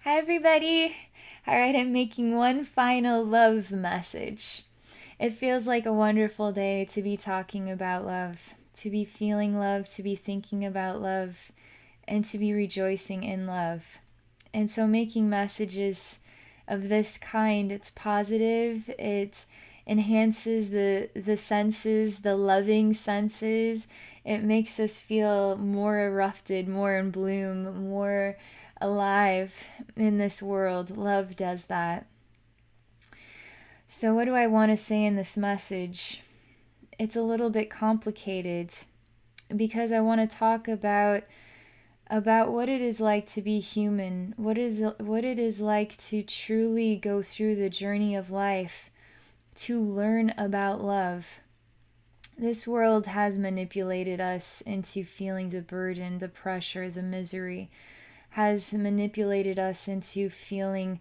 Hi, everybody. All right, I'm making one final love message. It feels like a wonderful day to be talking about love, to be feeling love, to be thinking about love, and to be rejoicing in love. And so, making messages of this kind, it's positive, it enhances the senses, the loving senses. It makes us feel more erupted, more in bloom, more alive in this world. Love does that. So, what do I want to say in this message? It's a little bit complicated because I want to talk about what it is like to be human, what it is like to truly go through the journey of life, to learn about love. This world has manipulated us into feeling the burden, the pressure, the misery, has manipulated us into feeling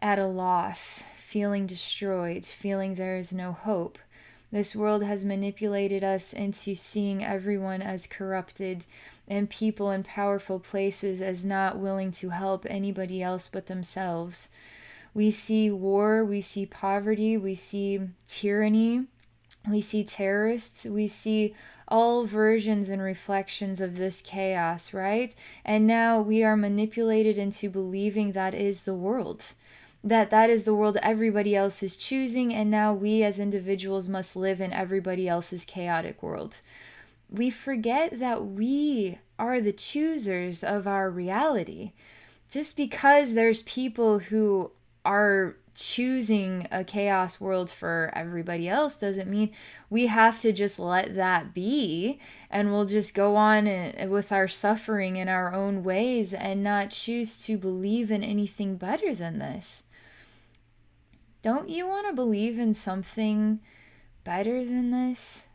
at a loss, feeling destroyed, feeling there is no hope. This world has manipulated us into seeing everyone as corrupted and people in powerful places as not willing to help anybody else but themselves. We see war, we see poverty, we see tyranny, we see terrorists, we see all versions and reflections of this chaos, right? And now we are manipulated into believing that is the world. That is the world everybody else is choosing, and now we as individuals must live in everybody else's chaotic world. We forget that we are the choosers of our reality. Just because there's people who are choosing a chaos world for everybody else doesn't mean we have to just let that be and we'll just go on with our suffering in our own ways and not choose to believe in anything better than this. Don't you want to believe in something better than this?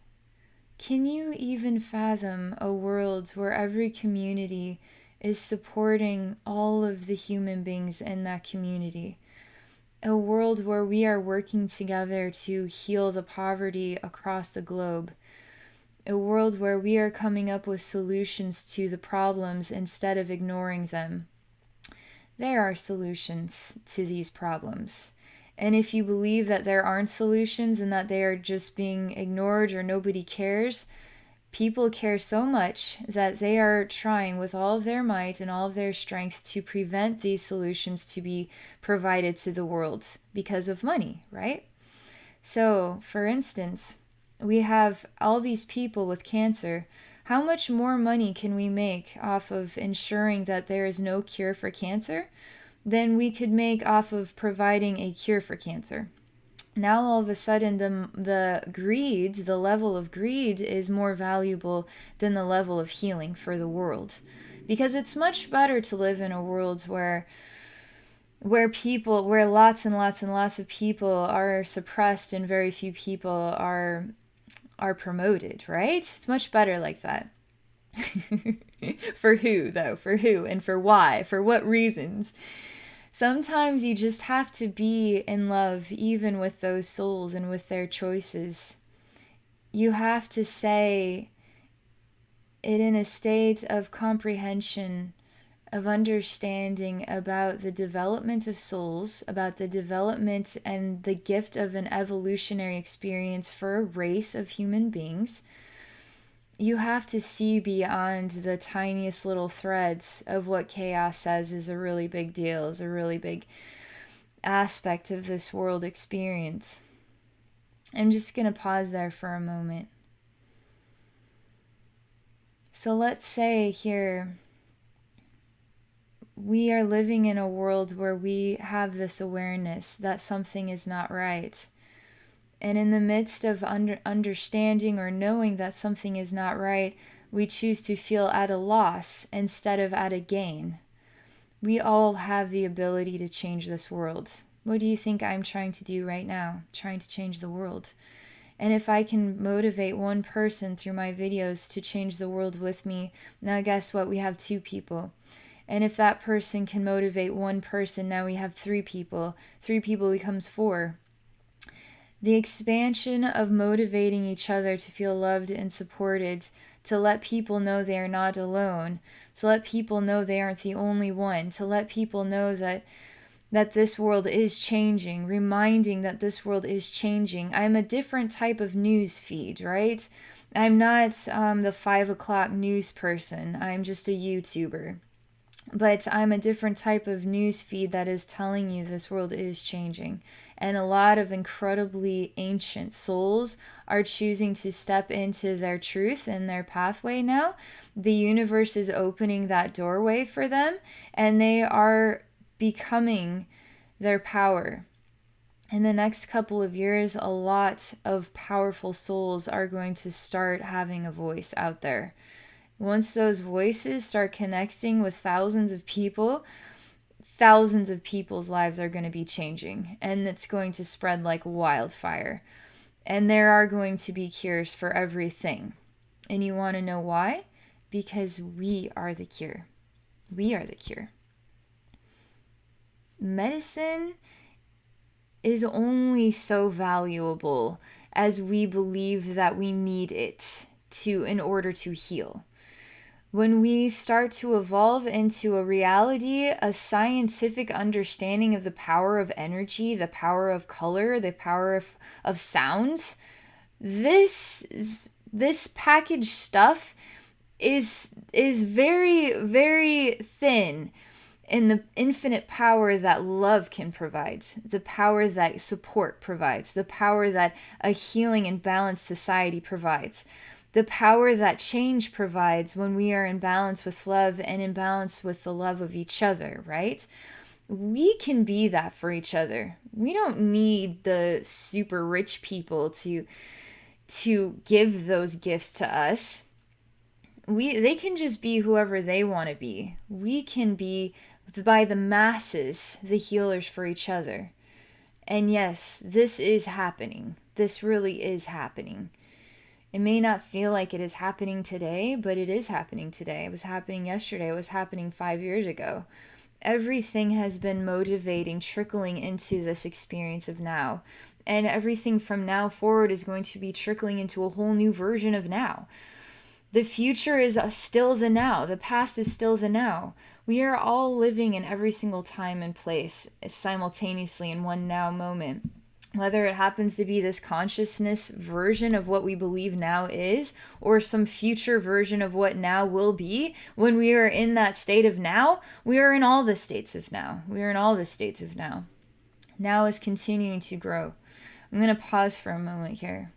Can you even fathom a world where every community is supporting all of the human beings in that community? A world where we are working together to heal the poverty across the globe. A world where we are coming up with solutions to the problems instead of ignoring them. There are solutions to these problems. And if you believe that there aren't solutions and that they are just being ignored or nobody cares, people care so much that they are trying with all of their might and all of their strength to prevent these solutions to be provided to the world because of money, right? So, for instance, we have all these people with cancer. How much more money can we make off of ensuring that there is no cure for cancer than we could make off of providing a cure for cancer? Now all of a sudden the level of greed is more valuable than the level of healing for the world, because it's much better to live in a world where lots and lots and lots of people are suppressed and very few people are promoted, right? It's much better like that. For who though? For who and for why? For what reasons? Sometimes you just have to be in love, even with those souls and with their choices. You have to say it in a state of comprehension, of understanding about the development of souls, about the development and the gift of an evolutionary experience for a race of human beings. You have to see beyond the tiniest little threads of what chaos says is a really big deal, is a really big aspect of this world experience. I'm just going to pause there for a moment. So let's say here we are living in a world where we have this awareness that something is not right. And in the midst of understanding or knowing that something is not right, we choose to feel at a loss instead of at a gain. We all have the ability to change this world. What do you think I'm trying to do right now? Trying to change the world. And if I can motivate one person through my videos to change the world with me, now guess what? We have 2 people. And if that person can motivate one person, now we have 3 people. 3 people becomes 4. The expansion of motivating each other to feel loved and supported to let people know they are not alone, to let people know they aren't the only one, to let people know that this world is changing, reminding that this world is changing. I'm a different type of news feed, right? I'm not the 5 o'clock news person. I'm just a YouTuber. But I'm a different type of news feed that is telling you this world is changing. And a lot of incredibly ancient souls are choosing to step into their truth and their pathway now. The universe is opening that doorway for them, and they are becoming their power. In the next couple of years, a lot of powerful souls are going to start having a voice out there. Once those voices start connecting with thousands of people, thousands of people's lives are going to be changing, and it's going to spread like wildfire. And there are going to be cures for everything. And you want to know why? Because we are the cure. We are the cure. Medicine is only so valuable as we believe that we need it in order to heal. When we start to evolve into a reality, a scientific understanding of the power of energy, the power of color, the power of sound, this packaged stuff is very, very thin in the infinite power that love can provide, the power that support provides, the power that a healing and balanced society provides, the power that change provides when we are in balance with love and in balance with the love of each other, right? We can be that for each other. We don't need the super rich people to give those gifts to us. They can just be whoever they want to be. We can be, by the masses, the healers for each other. And yes, this is happening. This really is happening. It may not feel like it is happening today, but it is happening today. It was happening yesterday. It was happening 5 years ago. Everything has been motivating, trickling into this experience of now. And everything from now forward is going to be trickling into a whole new version of now. The future is still the now. The past is still the now. We are all living in every single time and place simultaneously in one now moment. Whether it happens to be this consciousness version of what we believe now is, or some future version of what now will be, when we are in that state of now, we are in all the states of now. We are in all the states of now. Now is continuing to grow. I'm going to pause for a moment here.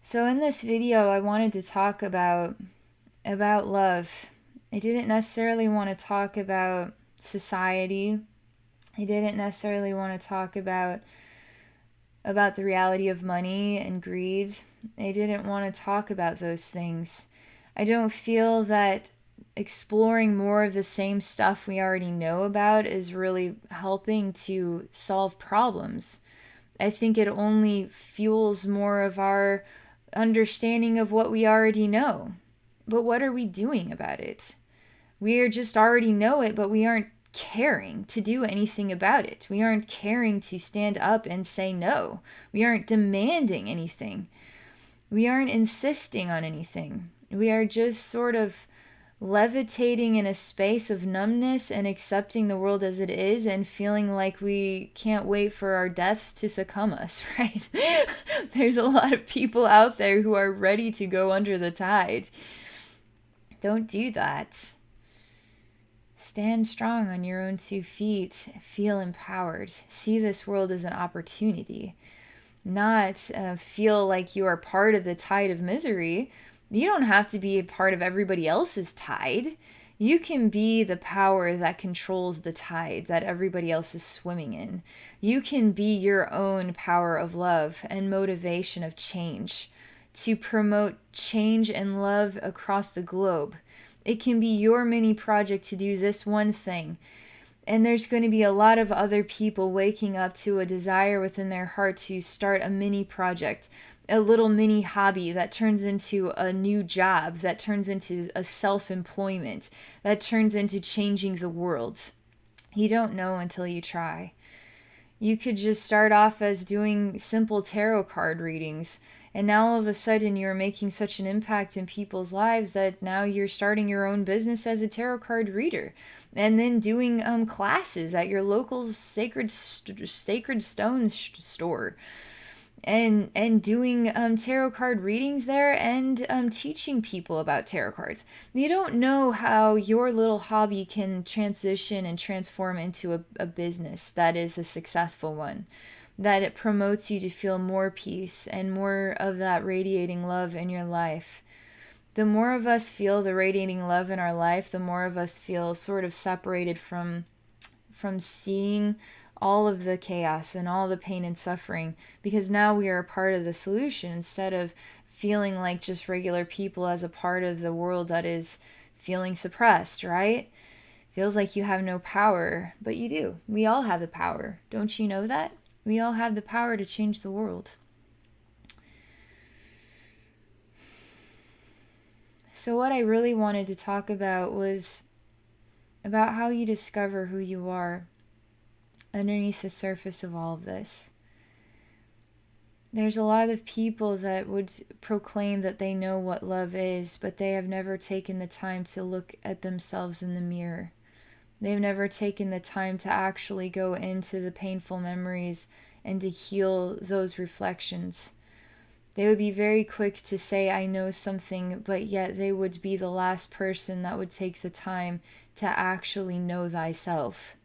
So in this video, I wanted to talk about love. I didn't necessarily want to talk about society. I didn't necessarily want to talk about the reality of money and greed. I didn't want to talk about those things. I don't feel that exploring more of the same stuff we already know about is really helping to solve problems. I think it only fuels more of our understanding of what we already know. But what are we doing about it? We just already know it, but we aren't caring to do anything about it. We aren't caring to stand up and say no. We aren't demanding anything. We aren't insisting on anything. We are just sort of levitating in a space of numbness and accepting the world as it is and feeling like we can't wait for our deaths to succumb us, right? There's a lot of people out there who are ready to go under the tide. Don't do that. Stand strong on your own 2 feet. Feel empowered. See this world as an opportunity. Not feel like you are part of the tide of misery. You don't have to be a part of everybody else's tide. You can be the power that controls the tide that everybody else is swimming in. You can be your own power of love and motivation of change to promote change and love across the globe. It can be your mini project to do this one thing. And there's going to be a lot of other people waking up to a desire within their heart to start a mini project, a little mini hobby that turns into a new job, that turns into a self-employment, that turns into changing the world. You don't know until you try. You could just start off as doing simple tarot card readings. And now all of a sudden you're making such an impact in people's lives that now you're starting your own business as a tarot card reader, and then doing classes at your local sacred stones store, and doing tarot card readings there, and teaching people about tarot cards. You don't know how your little hobby can transition and transform into a business that is a successful one, that it promotes you to feel more peace and more of that radiating love in your life. The more of us feel the radiating love in our life, the more of us feel sort of separated from seeing all of the chaos and all the pain and suffering, because now we are a part of the solution instead of feeling like just regular people as a part of the world that is feeling suppressed, right? Feels like you have no power, but you do. We all have the power. Don't you know that? We all have the power to change the world. So what I really wanted to talk about was about how you discover who you are underneath the surface of all of this. There's a lot of people that would proclaim that they know what love is, but they have never taken the time to look at themselves in the mirror. They've never taken the time to actually go into the painful memories and to heal those reflections. They would be very quick to say, I know something, but yet they would be the last person that would take the time to actually know thyself.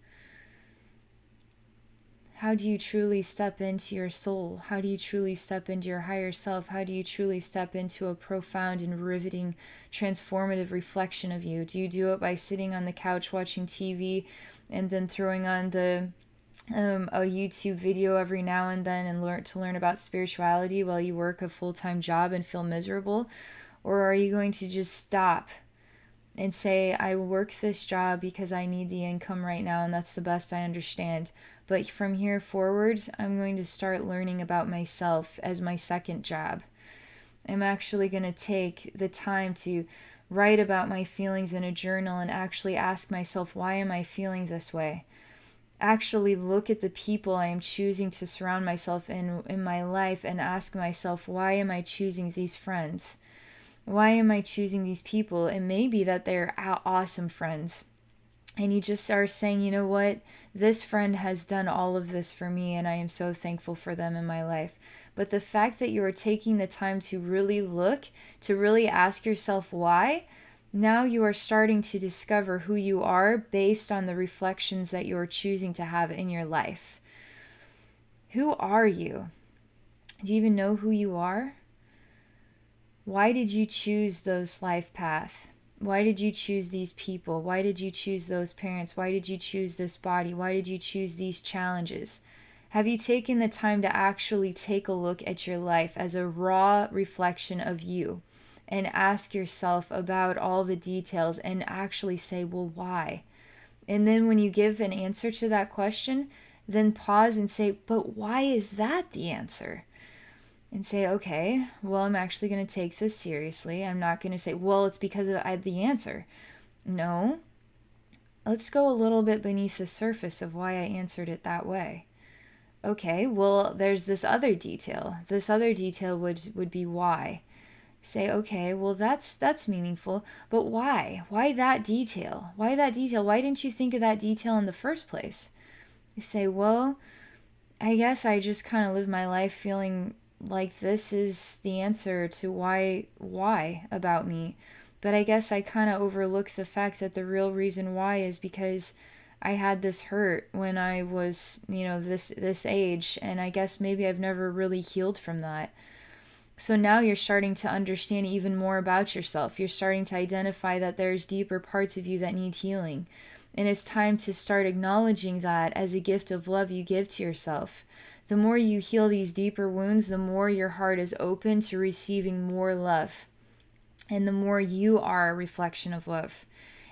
How do you truly step into your soul? How do you truly step into your higher self? How do you truly step into a profound and riveting, transformative reflection of you? Do you do it by sitting on the couch watching TV and then throwing on a YouTube video every now and then and learn about spirituality while you work a full-time job and feel miserable? Or are you going to just stop and say, I work this job because I need the income right now and that's the best I understand, but from here forward I'm going to start learning about myself as my second job. I'm actually going to take the time to write about my feelings in a journal and actually ask myself, why am I feeling this way? Actually look at the people I am choosing to surround myself in my life and ask myself, why am I choosing these friends? Why am I choosing these people? It may be that they're awesome friends, and you just are saying, you know what, this friend has done all of this for me and I am so thankful for them in my life. But the fact that you are taking the time to really look, to really ask yourself why, now you are starting to discover who you are based on the reflections that you are choosing to have in your life. Who are you? Do you even know who you are? Why did you choose this life path? Why did you choose these people? Why did you choose those parents? Why did you choose this body? Why did you choose these challenges? Have you taken the time to actually take a look at your life as a raw reflection of you and ask yourself about all the details and actually say, well, why? And then when you give an answer to that question, then pause and say, but why is that the answer? And say, okay, well, I'm actually going to take this seriously. I'm not going to say, well, it's because I had the answer. No. Let's go a little bit beneath the surface of why I answered it that way. Okay, well, there's this other detail. This other detail would be why. Say, okay, well, that's meaningful, but why? Why that detail? Why that detail? Why didn't you think of that detail in the first place? You say, well, I guess I just kind of live my life feeling like this is the answer to why about me. But I guess I kind of overlook the fact that the real reason why is because I had this hurt when I was, this age, and I guess maybe I've never really healed from that. So now you're starting to understand even more about yourself. You're starting to identify that there's deeper parts of you that need healing. And it's time to start acknowledging that as a gift of love you give to yourself. The more you heal these deeper wounds, the more your heart is open to receiving more love. And the more you are a reflection of love.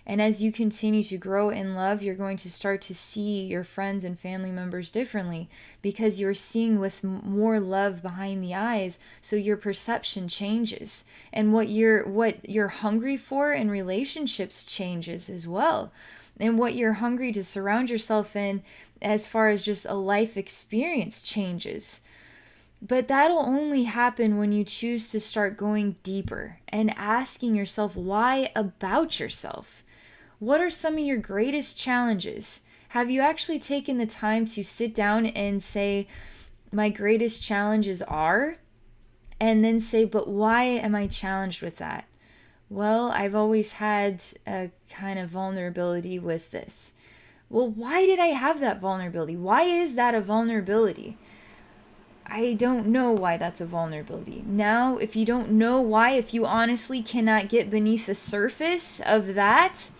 And as you continue to grow in love, you're going to start to see your friends and family members differently because you're seeing with more love behind the eyes, so your perception changes. And what you're hungry for in relationships changes as well. And what you're hungry to surround yourself in as far as just a life experience changes. But that'll only happen when you choose to start going deeper and asking yourself why about yourself. What are some of your greatest challenges? Have you actually taken the time to sit down and say, my greatest challenges are? And then say, but why am I challenged with that? Well, I've always had a kind of vulnerability with this. Well, why did I have that vulnerability? Why is that a vulnerability? I don't know why that's a vulnerability. Now, if you don't know why, if you honestly cannot get beneath the surface of that,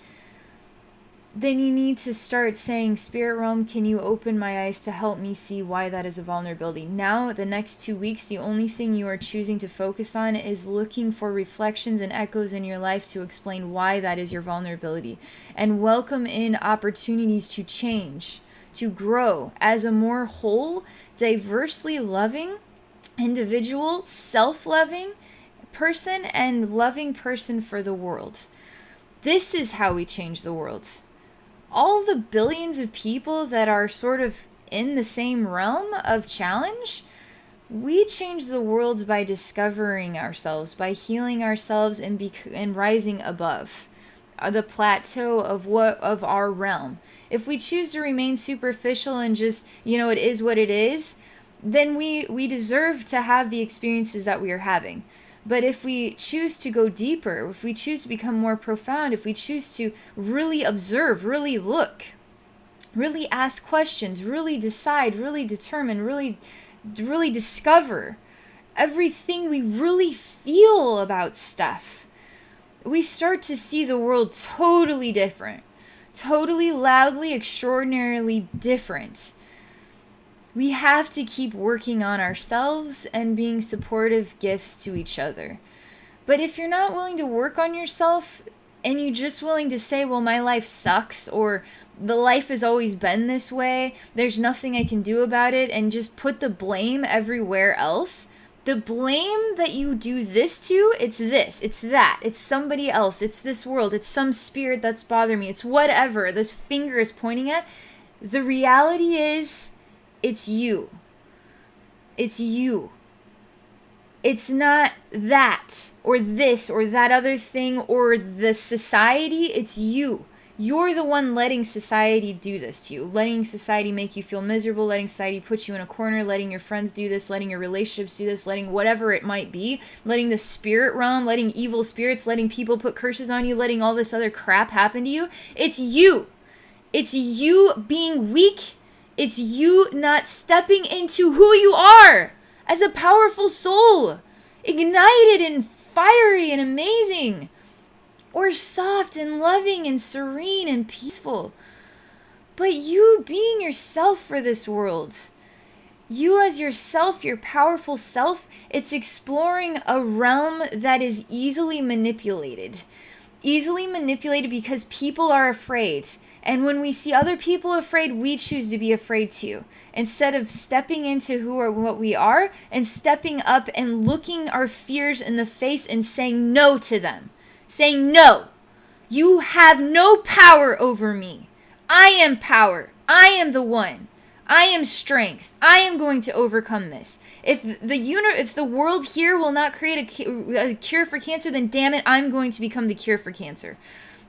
then you need to start saying, Spirit Realm, can you open my eyes to help me see why that is a vulnerability? Now, the next 2 weeks, the only thing you are choosing to focus on is looking for reflections and echoes in your life to explain why that is your vulnerability. And welcome in opportunities to change, to grow as a more whole, diversely loving individual, self-loving person, and loving person for the world. This is how we change the world. All the billions of people that are sort of in the same realm of challenge, we change the world by discovering ourselves, by healing ourselves, and rising above the plateau of our realm. If we choose to remain superficial and just, it is what it is, then we deserve to have the experiences that we are having. But if we choose to go deeper, if we choose to become more profound, if we choose to really observe, really look, really ask questions, really decide, really determine, really discover everything we really feel about stuff, we start to see the world totally different, totally, loudly, extraordinarily different. We have to keep working on ourselves and being supportive gifts to each other. But if you're not willing to work on yourself and you're just willing to say, well, my life sucks, or the life has always been this way, there's nothing I can do about it, and just put the blame everywhere else, the blame that you do this to, it's this, it's that, it's somebody else, it's this world, it's some spirit that's bothering me, it's whatever this finger is pointing at. The reality is, it's you. It's you. It's not that or this or that other thing or the society. It's you. You're the one letting society do this to you. Letting society make you feel miserable. Letting society put you in a corner. Letting your friends do this. Letting your relationships do this. Letting whatever it might be. Letting the spirit realm. Letting evil spirits. Letting people put curses on you. Letting all this other crap happen to you. It's you. It's you being weak. It's you not stepping into who you are as a powerful soul, ignited and fiery and amazing, or soft and loving and serene and peaceful. But you being yourself for this world, you as yourself, your powerful self, it's exploring a realm that is easily manipulated because people are afraid. And when we see other people afraid, we choose to be afraid too. Instead of stepping into who or what we are and stepping up and looking our fears in the face and saying no to them. Saying, no, you have no power over me. I am power. I am the one. I am strength. I am going to overcome this. If the world here will not create a cure for cancer, then damn it, I'm going to become the cure for cancer.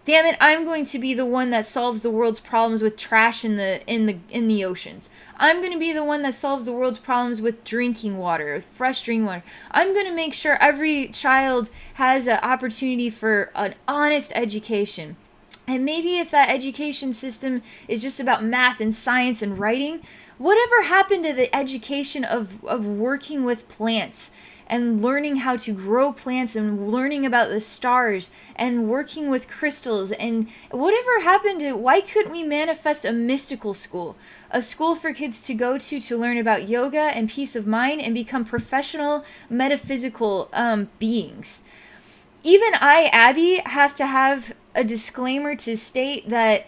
Damn it, I'm going to be the one that solves the world's problems with trash in the oceans. I'm going to be the one that solves the world's problems with drinking water, with fresh drinking water. I'm going to make sure every child has an opportunity for an honest education. And maybe if that education system is just about math and science and writing, whatever happened to the education of working with plants and learning how to grow plants and learning about the stars and working with crystals, and whatever happened to, why couldn't we manifest a mystical school? A school for kids to go to learn about yoga and peace of mind and become professional metaphysical beings. Even I, Abbey, have to have a disclaimer to state that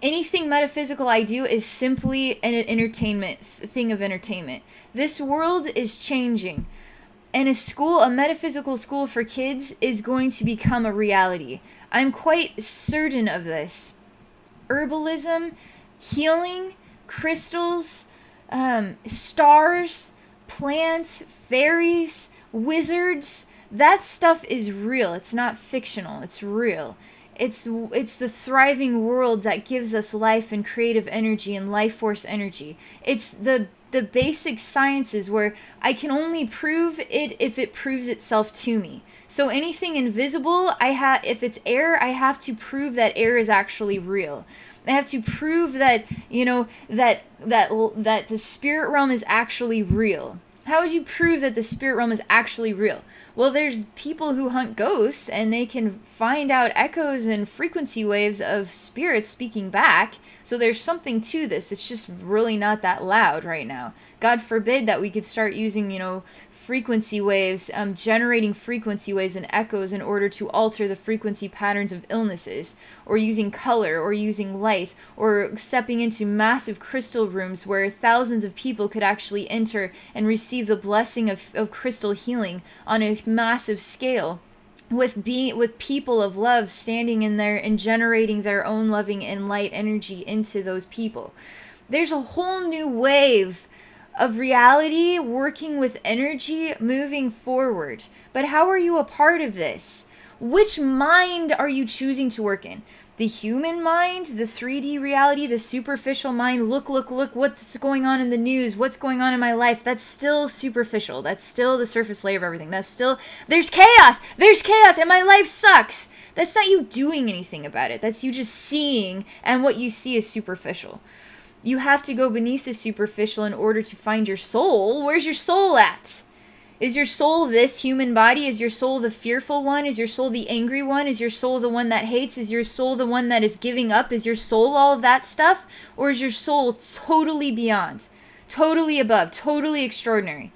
anything metaphysical I do is simply an entertainment, thing of entertainment. This world is changing. And a metaphysical school for kids is going to become a reality. I'm quite certain of this. Herbalism, healing, crystals, stars, plants, fairies, wizards, that stuff is real. It's not fictional. It's real. It's the thriving world that gives us life and creative energy and life force energy. It's the basic sciences where I can only prove it if it proves itself to me. So anything invisible, if it's air, I have to prove that air is actually real. I have to prove that, that the spirit realm is actually real. How would you prove that the spirit realm is actually real? Well, there's people who hunt ghosts and they can find out echoes and frequency waves of spirits speaking back. So there's something to this. It's just really not that loud right now. God forbid that we could start using, frequency waves, generating frequency waves and echoes in order to alter the frequency patterns of illnesses, or using color, or using light, or stepping into massive crystal rooms where thousands of people could actually enter and receive the blessing of crystal healing on a massive scale, with people of love standing in there and generating their own loving and light energy into those people. There's a whole new wave of reality working with energy moving forward. But how are you a part of this? Which mind are you choosing to work in? The human mind, the 3D reality, the superficial mind, look, what's going on in the news, what's going on in my life? That's still superficial. That's still the surface layer of everything. That's still, there's chaos, and my life sucks. That's not you doing anything about it. That's you just seeing, and what you see is superficial. You have to go beneath the superficial in order to find your soul. Where's your soul at? Is your soul this human body? Is your soul the fearful one? Is your soul the angry one? Is your soul the one that hates? Is your soul the one that is giving up? Is your soul all of that stuff? Or is your soul totally beyond, totally above, totally extraordinary,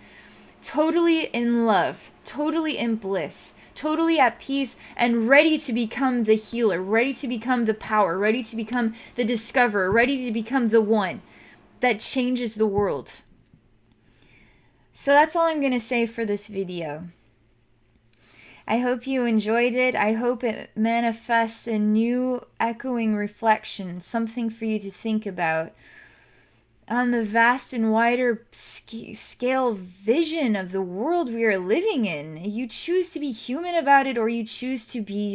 totally in love, totally in bliss, totally at peace, and ready to become the healer, ready to become the power, ready to become the discoverer, ready to become the one that changes the world? So that's all I'm going to say for this video. I hope you enjoyed it. I hope it manifests a new echoing reflection, something for you to think about on the vast and wider scale vision of the world we are living in. You choose to be human about it, or you choose to be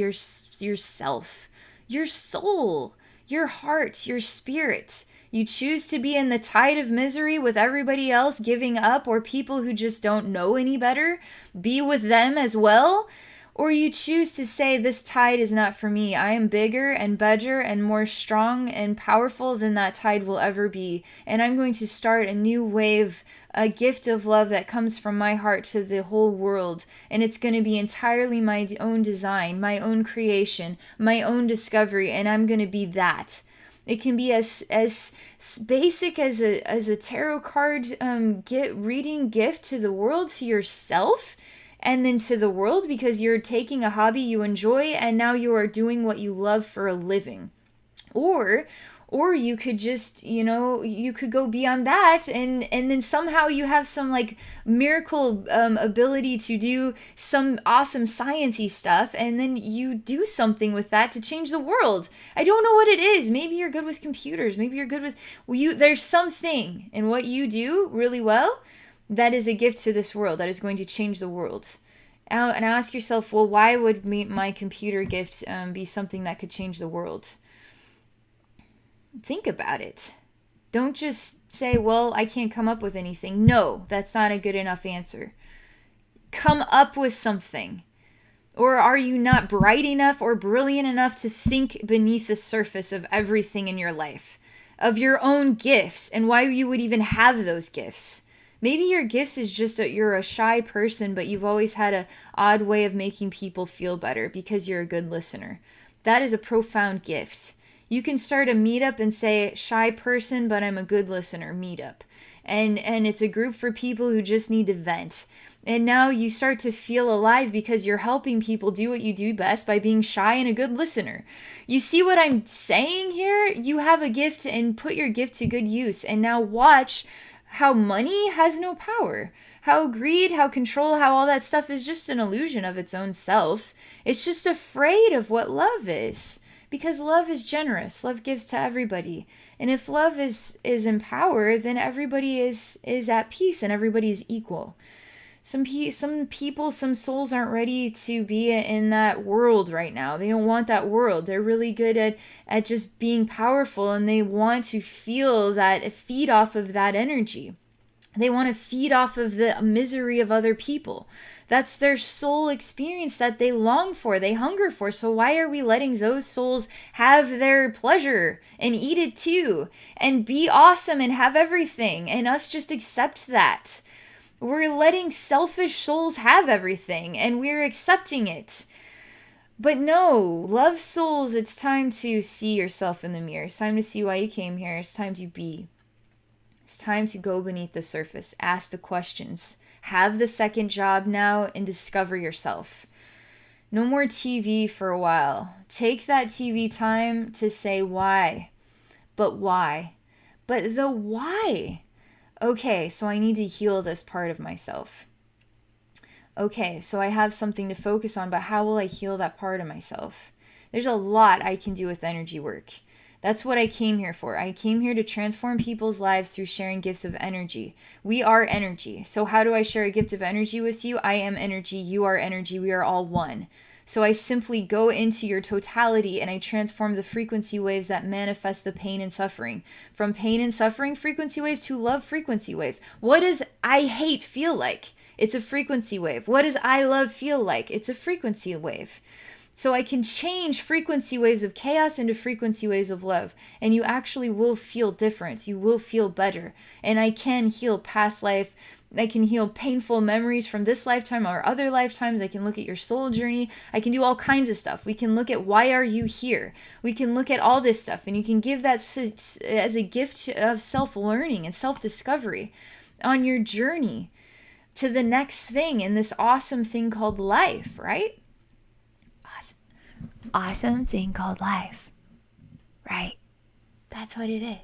yourself, your soul, your heart, your spirit. You choose to be in the tide of misery with everybody else giving up, or people who just don't know any better, be with them as well. Or you choose to say, this tide is not for me. I am bigger and better and more strong and powerful than that tide will ever be. And I'm going to start a new wave, a gift of love that comes from my heart to the whole world. And it's going to be entirely my own design, my own creation, my own discovery. And I'm going to be that. It can be as basic as a tarot card reading gift to the world, to yourself, and then to the world, because you're taking a hobby you enjoy and now you are doing what you love for a living. Or you could just, you could go beyond that and then somehow you have some like miracle ability to do some awesome science-y stuff, and then you do something with that to change the world. I don't know what it is. Maybe you're good with computers. Maybe you're good with, there's something in what you do really well that is a gift to this world, that is going to change the world. And ask yourself, well, why would my computer gift be something that could change the world? Think about it. Don't just say, well, I can't come up with anything. No, that's not a good enough answer. Come up with something. Or are you not bright enough or brilliant enough to think beneath the surface of everything in your life, of your own gifts, and why you would even have those gifts? Maybe your gifts is just you're a shy person, but you've always had an odd way of making people feel better because you're a good listener. That is a profound gift. You can start a meetup and say, shy person, but I'm a good listener meetup. And it's a group for people who just need to vent. And now you start to feel alive because you're helping people do what you do best by being shy and a good listener. You see what I'm saying here? You have a gift, and put your gift to good use. And now watch how money has no power, how greed, how control, how all that stuff is just an illusion of its own self. It's just afraid of what love is, Because love is generous. Love gives to everybody. And if love is in power, then everybody is at peace and everybody is equal. Some people, some souls aren't ready to be in that world right now. They don't want that world. They're really good at just being powerful, and they want to feel that, feed off of that energy. They want to feed off of the misery of other people. That's their soul experience that they long for, they hunger for. So why are we letting those souls have their pleasure and eat it too and be awesome and have everything and us just accept that? We're letting selfish souls have everything and we're accepting it. But no, love souls, it's time to see yourself in the mirror. It's time to see why you came here. It's time to be. It's time to go beneath the surface. Ask the questions. Have the second job now and discover yourself. No more TV for a while. Take that TV time to say why. But why? But the why. Okay, so I need to heal this part of myself. Okay, so I have something to focus on, but how will I heal that part of myself? There's a lot I can do with energy work. That's what I came here for. I came here to transform people's lives through sharing gifts of energy. We are energy. So how do I share a gift of energy with you? I am energy. You are energy. We are all one. So I simply go into your totality and I transform the frequency waves that manifest the pain and suffering. From pain and suffering frequency waves to love frequency waves. What does I hate feel like? It's a frequency wave. What does I love feel like? It's a frequency wave. So I can change frequency waves of chaos into frequency waves of love. And you actually will feel different. You will feel better. And I can heal past life. I can heal painful memories from this lifetime or other lifetimes. I can look at your soul journey. I can do all kinds of stuff. We can look at why are you here? We can look at all this stuff. And you can give that as a gift of self-learning and self-discovery on your journey to the next thing in this awesome thing called life, right? Awesome thing called life, right? That's what it is.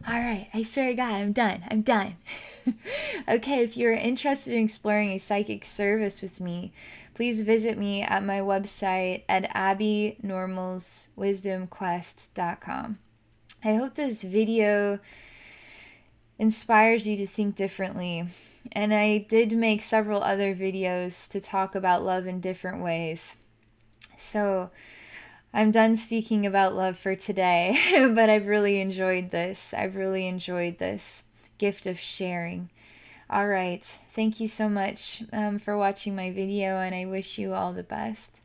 All right, I swear to God, I'm done. Okay, if you're interested in exploring a psychic service with me, please visit me at my website at abbeynormalswisdomquest.com. I hope this video inspires you to think differently. And I did make several other videos to talk about love in different ways. So I'm done speaking about love for today, but I've really enjoyed this. I've really enjoyed this gift of sharing. All right. Thank you so much for watching my video, and I wish you all the best.